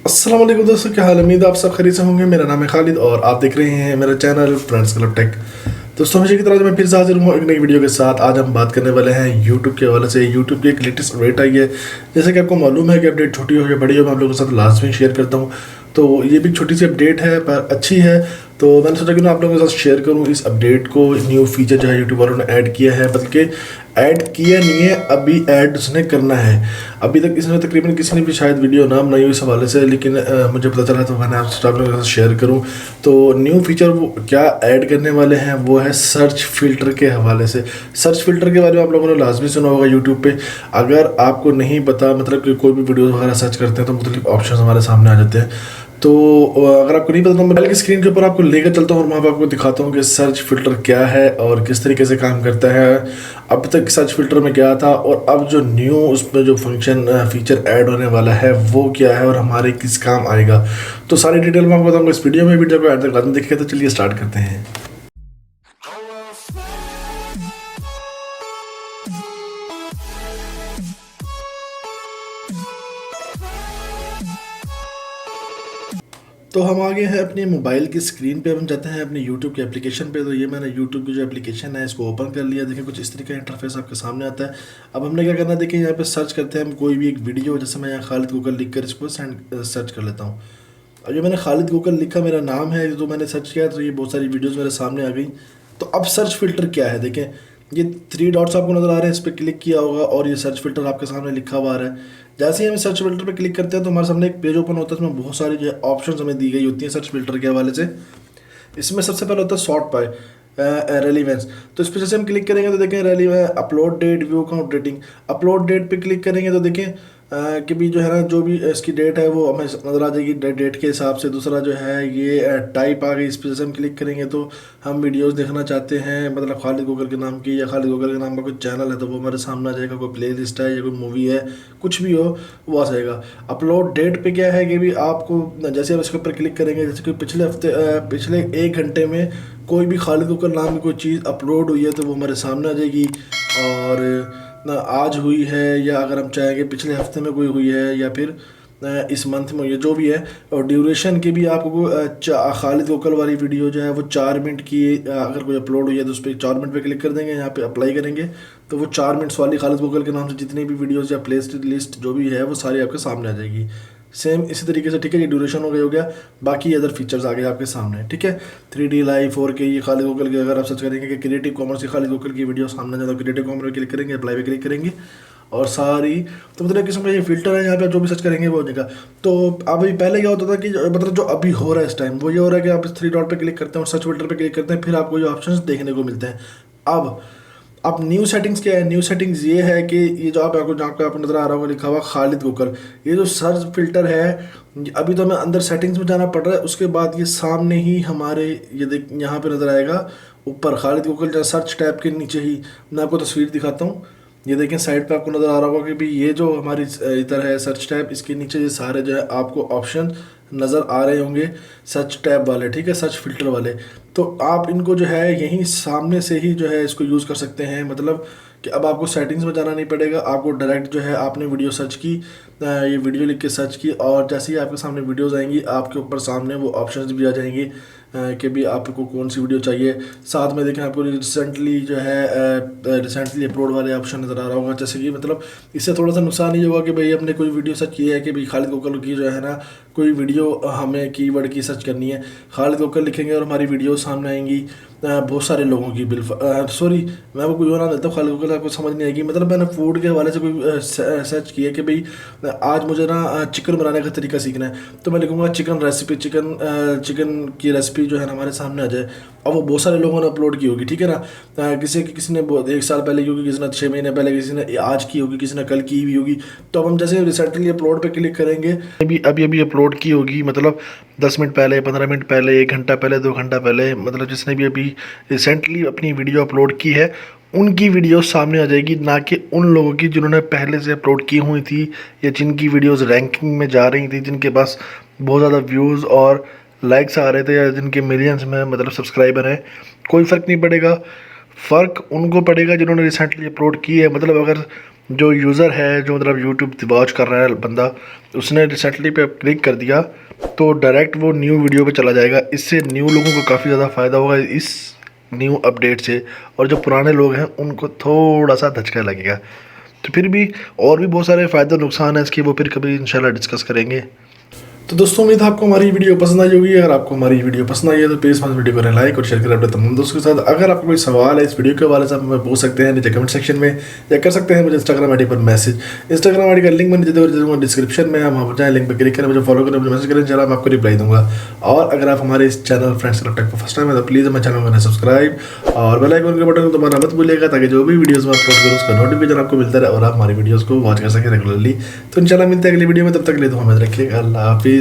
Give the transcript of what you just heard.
अस्सलाम वालेकुम दोस्तों, क्या हाल है। उम्मीद है आप सब खैरियत से होंगे। मेरा नाम है खालिद और आप देख रहे हैं मेरा चैनल फ्रेंड्स क्लब टेक। दोस्तों, हमेशा की तरह मैं फिर से हाजिर हूँ एक नई वीडियो के साथ। आज हम बात करने वाले हैं यूट्यूब के हवाले से। यूट्यूब की एक लेटेस्ट अपडेट आई है। जैसे कि आपको मालूम है कि अपडेट छोटी हो या बड़ी हो, मैं आप लोगों के साथ लास्ट में शेयर करता हूँ। तो ये भी छोटी सी अपडेट है पर अच्छी है, तो मैंने सोचा कि मैं आप लोगों के साथ शेयर करूँ इस अपडेट को। न्यू फीचर जो है यूट्यूब वालों ने ऐड किया है, बल्कि ऐड किया नहीं है, अभी ऐड उसने करना है। अभी तक इसमें तकरीबन किसी ने भी शायद वीडियो ना बनाई हो इस हवाले से, लेकिन मुझे पता चला तो मैंने आपसे आप लोगों के साथ शेयर करूं। तो न्यू फीचर वो क्या ऐड करने वाले हैं वो है सर्च फिल्टर के हवाले से। सर्च फिल्टर के बारे में आप लोगों ने लाजमी सुना होगा यूट्यूब पे। अगर आपको नहीं पता, मतलब कि कोई भी वीडियो वगैरह सर्च करते हैं तो मुख्तलिफ ऑप्शन हमारे सामने आ जाते हैं। तो अगर आपको नहीं पता तो मोबाइल की स्क्रीन के ऊपर आपको लेकर चलता हूँ और वहाँ पर आपको दिखाता हूँ कि सर्च फिल्टर क्या है और किस तरीके से काम करता है। अब तक सर्च फिल्टर में क्या था और अब जो न्यू उसमें जो फंक्शन फीचर ऐड होने वाला है वो क्या है और हमारे किस काम आएगा, तो सारी डिटेल मैं आपको बताऊँगा इस वीडियो में। वीडियो को ऐड तक लाजमी देखिए। तो चलिए स्टार्ट करते हैं। तो हम आ गए हैं अपने मोबाइल की स्क्रीन पे। हम जाते हैं अपने यूट्यूब के एप्लीकेशन पे। तो ये मैंने यूट्यूब की जो एप्लीकेशन है इसको ओपन कर लिया। देखिए कुछ इस तरीके का इंटरफेस आपके सामने आता है। अब हमने क्या करना है, देखिए यहाँ पे सर्च करते हैं हम कोई भी एक वीडियो। जैसे मैं यहाँ खालिद गूगल लिख कर इसको सर्च कर लेता हूँ। अब ये मैंने खालिद गूगल लिखा, मेरा नाम है, जो मैंने सर्च किया तो ये बहुत सारी वीडियोज़ मेरे सामने आ गई। तो अब सर्च फिल्टर क्या है, देखें ये 3 डॉट्स आपको नज़र आ रहे हैं, इस पर क्लिक किया होगा और ये सर्च फिल्टर आपके सामने लिखा हुआ आ रहा है। जैसे ही हम सर्च फिल्टर पे क्लिक करते हैं तो हमारे सामने एक पेज ओपन होता है, इसमें बहुत सारी जो है ऑप्शंस हमें दी गई होती हैं सर्च फिल्टर के हवाले से। इसमें सबसे पहले होता है सॉर्ट बाय रेलिवेंस। तो इस पर जैसे हम क्लिक करेंगे तो देखें relevance, upload date, view count, rating. Upload date पे क्लिक करेंगे तो देखें कि भी जो है ना, जो भी इसकी डेट है वो हमें नज़र आ जाएगी डेट के हिसाब से। दूसरा जो है ये टाइप आ गई, इस पर जैसे हम क्लिक करेंगे तो हम वीडियोस देखना चाहते हैं, मतलब खालिद गूगल के नाम की या खालिद गूगल के नाम का कोई चैनल है तो वो हमारे सामने आ जाएगा। कोई प्ले लिस्ट है या कोई मूवी है, कुछ भी हो वो आ जाएगा। अपलोड डेट पे क्या है कि भी आपको जैसे आप इसके ऊपर क्लिक करेंगे, जैसे कि पिछले हफ्ते पिछले 1 घंटे में कोई भी खालिद गूगल नाम की कोई चीज़ अपलोड हुई है तो वो हमारे सामने आ जाएगी। और ना आज हुई है, या अगर हम चाहेंगे पिछले हफ्ते में कोई हुई है या फिर इस मंथ में हुई है, जो भी है। और ड्यूरेशन की भी आपको खालिद गूगल वाली वीडियो जो है वो 4 मिनट की अगर कोई अपलोड हुई है तो उस पर 4 मिनट पे क्लिक कर देंगे, यहाँ पे अप्लाई करेंगे तो वो 4 मिनट्स वाली खालिद गूगल के नाम से जितनी भी वीडियोज़ या प्ले लिस्ट जो भी है वो सारी आपके सामने आ जाएगी। सेम इसी तरीके से, ठीक है। ये ड्यूरेशन हो गया। बाकी अदर फीचर्स आ गए आपके सामने, ठीक है। 3D लाइव 4K, ये खालिद गूगल के अगर आप सर्च करेंगे कि क्रिएटिव कॉमर्स की खालिद गूगल की वीडियो सामने जाए तो क्रिएटिव कॉमर्स पे क्लिक करेंगे, अप्लाई पे क्लिक करेंगे और सारी तो मतलब किस्म का ये फिल्टर है। यहाँ पे जो भी सर्च करेंगे वो हो जाएगा। तो अभी पहले क्या होता था कि मतलब जो अभी हो रहा है इस टाइम वो ये हो रहा है कि आप इस 3 डॉट पे क्लिक करते हैं और सर्च फिल्टर पे क्लिक करते हैं, फिर आपको ये ऑप्शंस देखने को मिलते हैं। अब न्यू सेटिंग्स क्या है। न्यू सेटिंग्स ये है कि ये जो आपको जहाँ पे आपको नज़र आ रहा होगा लिखा हुआ खालिद गूगल, ये जो सर्च फिल्टर है अभी तो हमें अंदर सेटिंग्स में जाना पड़ रहा है। उसके बाद ये सामने ही हमारे ये देख यहाँ पे नज़र आएगा ऊपर खालिद गूगल जहाँ सर्च टैब के नीचे ही। मैं आपको तस्वीर दिखाता हूँ, ये देखें साइड पे आपको नज़र आ रहा होगा कि भाई ये जो हमारी इधर है सर्च टैब, इसके नीचे ये सारे जो है आपको ऑप्शन नज़र आ रहे होंगे सर्च टैब वाले, ठीक है, सर्च फिल्टर वाले। तो आप इनको जो है यहीं सामने से ही जो है इसको यूज़ कर सकते हैं। मतलब कि अब आपको सेटिंग्स में जाना नहीं पड़ेगा, आपको डायरेक्ट जो है आपने वीडियो सर्च की, ये वीडियो लिख के सर्च की और जैसे ही आपके सामने वीडियोज़ आएंगी आपके ऊपर सामने वो ऑप्शंस भी आ जाएंगी कि भी आपको कौन सी वीडियो चाहिए। साथ में देखें आपको रिसेंटली जो है रिसेंटली अपलोड वाले ऑप्शन नज़र आ रहा होगा। जैसे कि मतलब इससे थोड़ा सा नुकसान ये होगा कि भाई हमने कोई वीडियो सर्च की है कि भाई खालिद गूगल की जो है ना कोई वीडियो हमें कीवर्ड की सर्च करनी है, खालिद गूगल लिखेंगे और हमारी वीडियो सामने आएंगी बहुत सारे लोगों की। सॉरी, मैं आपको कोई और नाम देता हूँ, खालिद गूगल आपको समझ नहीं आएगी। मतलब मैंने फूड के हवाले से कोई सर्च किया कि भाई आज मुझे ना चिकन बनाने का तरीका सीखना है, तो मैं लिखूँगा चिकन रेसिपी, चिकन की रेसिपी जो है ना हमारे सामने आ जाए। अब वो बहुत सारे लोगों ने अपलोड की होगी, ठीक है ना। किसी ने 1 साल पहले की होगी, किसी ने 6 महीने पहले, किसी ने आज की होगी, किसी ने कल की भी होगी। तो अब हम जैसे रिसेंटली अपलोड पे क्लिक करेंगे, अभी अपलोड की होगी, मतलब 10 मिनट पहले, 15 मिनट पहले, 1 घंटा पहले, 2 घंटा पहले, मतलब जिसने भी अभी रिसेंटली अपनी वीडियो अपलोड की है उनकी वीडियो सामने आ जाएगी, ना कि उन लोगों की जिन्होंने पहले से अपलोड की हुई थी या जिनकी वीडियोस रैंकिंग में जा रही थी, जिनके पास बहुत ज़्यादा व्यूज़ और लाइक्स आ रहे थे या जिनके मिलियंस में मतलब सब्सक्राइबर हैं। कोई फ़र्क नहीं पड़ेगा। फ़र्क उनको पड़ेगा जिन्होंने रिसेंटली अपलोड की है। मतलब अगर जो यूज़र है, जो मतलब यूट्यूब वॉच कर रहा है बंदा, उसने रिसेंटली पे क्लिक कर दिया तो डायरेक्ट वो न्यू वीडियो पे चला जाएगा। इससे न्यू लोगों को काफ़ी ज़्यादा फ़ायदा होगा इस न्यू अपडेट से, और जो पुराने लोग हैं उनको थोड़ा सा धचका लगेगा। तो फिर भी और भी बहुत सारे फ़ायदे नुकसान हैं इसके, वो फिर कभी इंशाल्लाह डिस्कस करेंगे। तो दोस्तों उम्मीद है आपको हमारी वीडियो पसंद आई होगी। अगर आपको हमारी वीडियो पसंद आई है तो प्लीज़ हमारी वीडियो को लाइक और शेयर करें अपने तमाम दोस्तों के साथ। अगर आपको कोई सवाल है इस वीडियो के हवाले से, आप हमें पूछ सकते हैं नीचे कमेंट सेक्शन में, या कर सकते हैं मुझे इंस्टाग्राम आईडी पर मैसेज। इंस्टाग्राम आईडी का लिंक मैंने नीचे दूंगा डिस्क्रिप्शन में, आप वहाँ पर जाएँ, लिंक पर क्लिक करें, मुझे फॉलो करें, मुझे मैसेज करें, इंशाल्लाह मैं आपको रिप्लाई दूंगा। और अगर आप हमारे इस चैनल फ्रेंड्स क्लब टेक पर फर्स्ट टाइम है तो प्लीज़ हमारे चैनल को सब्सक्राइब और बेल आइकन के बटन को दबाना मत भूलिएगा, ताकि जो भी वीडियोज़ मैं अपलोड करूँ उसका नोटिफिकेशन आपको मिलता रहे और आप हमारी वीडियोज़ को वॉच कर सकें रेगुलरली। तो इंशाल्लाह मिलते हैं अगली वीडियो में, तब तक के लिए तो हमें रखिएगा। अल्लाह हाफिज़।